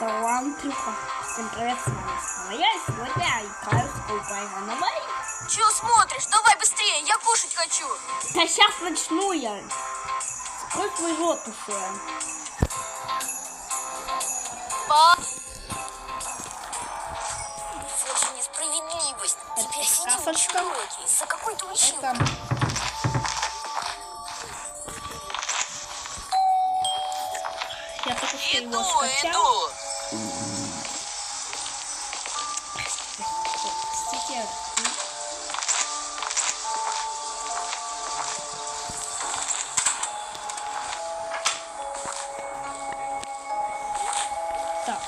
Это Андрюха. Всем привет, с вами снова я. И сегодня я играю в Skyway Runaway. Чего смотришь? Давай быстрее, я кушать хочу. Да сейчас начну я. Скрой свой рот уже. Вот же несправедливость. Это Теперь сидим сказочка. на уроке из-за какой-то училки. Это... Я только что его скачал. Стикер. Так.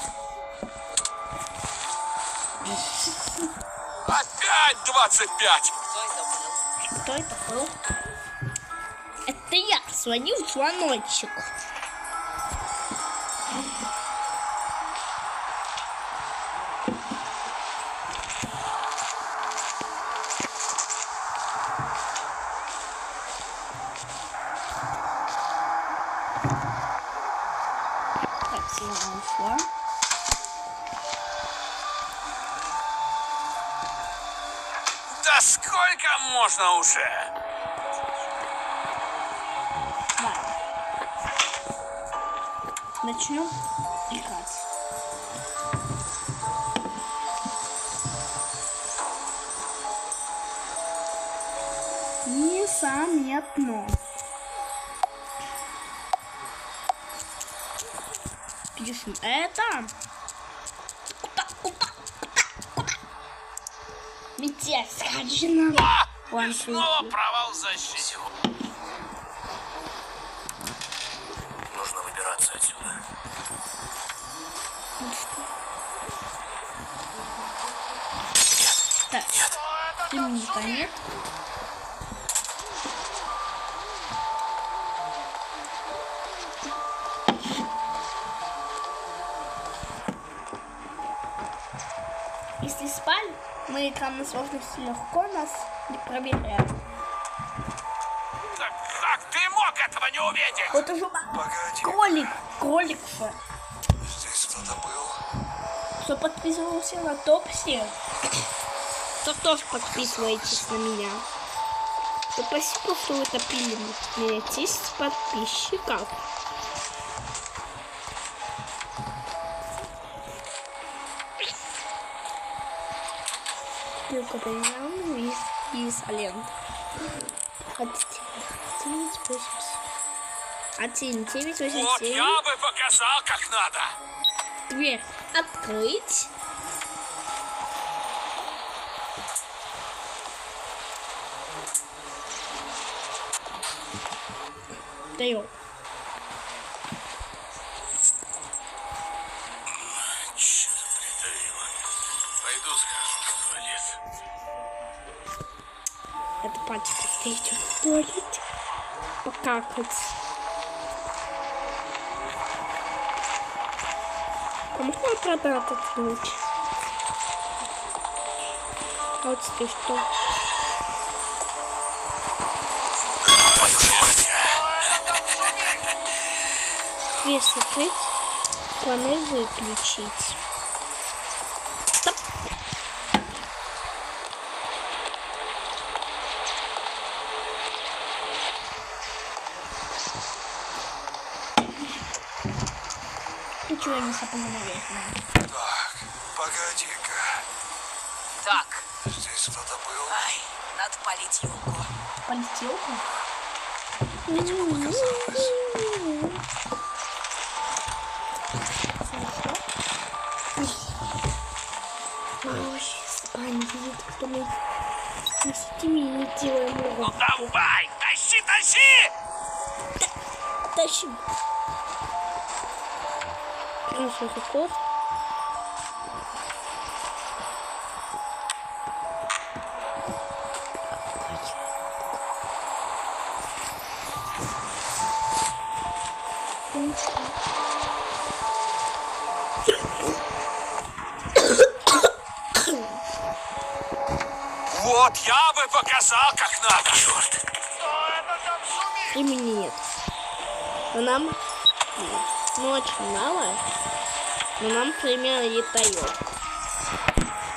Опять 25! Кто это был? Это я звонил в звоночек. Так, сила ушла. Да сколько можно уже? Ладно. Начнем играть. Незаметно. Пишем это. Куда? Метель скачана. И снова провал в защите. Нужно выбираться отсюда. Так, лимита нет. Если спали, мы экранной сложности легко нас не проверяем. Да как ты мог этого не увидеть? Вот уже кролик же. Здесь кто-то был. Кто подписывался на топсе, то тоже подписывайтесь на меня. Да спасибо, что вы топили меня 10 подписчиков. Только понимаем и изолент. 1987. Вот я бы показал, как надо. Дверь открыть. Даем. Че за придавило? Пойду скажу в туалет. Это пальчик встретил в туалете. Покакать. А можно обратно отключить? А вот здесь что? Дверь закрыть. Панель выключить. Стоп. Ничего не запомнил, наверное. Так, погоди-ка. Так, Здесь кто-то был. ай, надо полить елку. Полетелка? Видимо, показалось. Ой, бандит, кто мы на сетями не делаем его. Ну давай, тащи! Тащим. Хороший ход. Вот я бы показал, как надо. Черт. Времени нет. Но нам очень мало. Но нам время летает.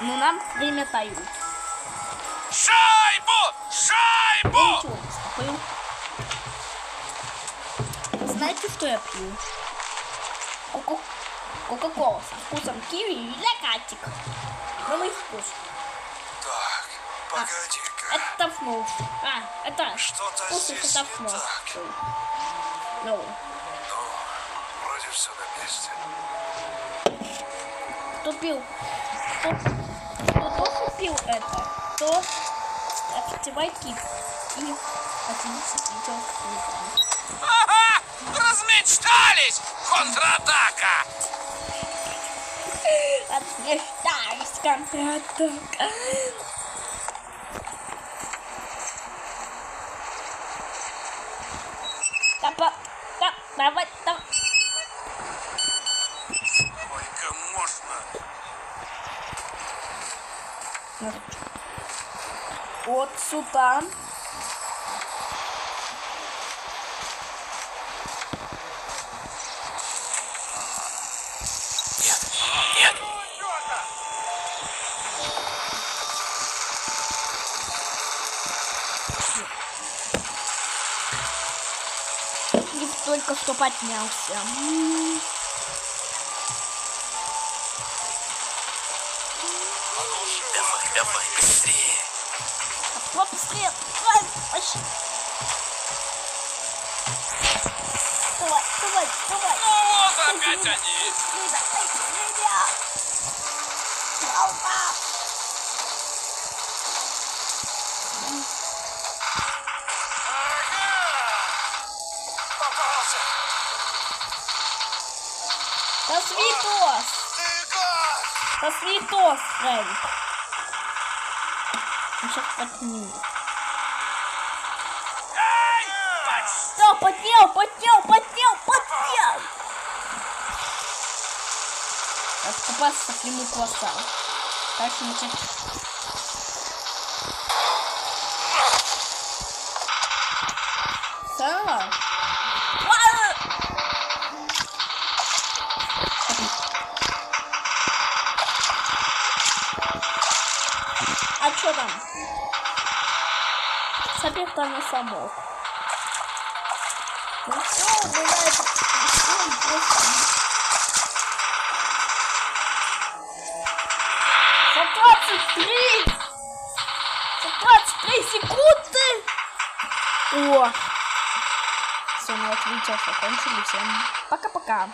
Но нам время тают. Шайбу! Шайбу! Ничего, пою. Знаете, что я пью? Кока-кола со вкусом киви и закатик. Новый вкус. Так, погоди-ка. Это фнуф. Это Что-то вкус здесь это не фнуф. так. Ну, Вроде все на месте. кто пил? Кто тоже пил это? То офигевайте и отсидите видео. Ага! Размечтались! Контратака! Отмечтались контратака. Давай. Сколько можно? Вот сюда. Нет! И только что поднялся. Давай, быстрее! Быстрее! Давай! Давай! Ну вот опять они! Попался! Да свитос! Ты как? Да свитос, Фрэнк! Он сейчас поднимет. Эй! Да, поднял! Так, попасться к нему класса. Так, значит. Так. А что там? Собер там на самок. Ну все, бывает. За 23 секунды! О! Все, на это видео закончили. Всем пока-пока.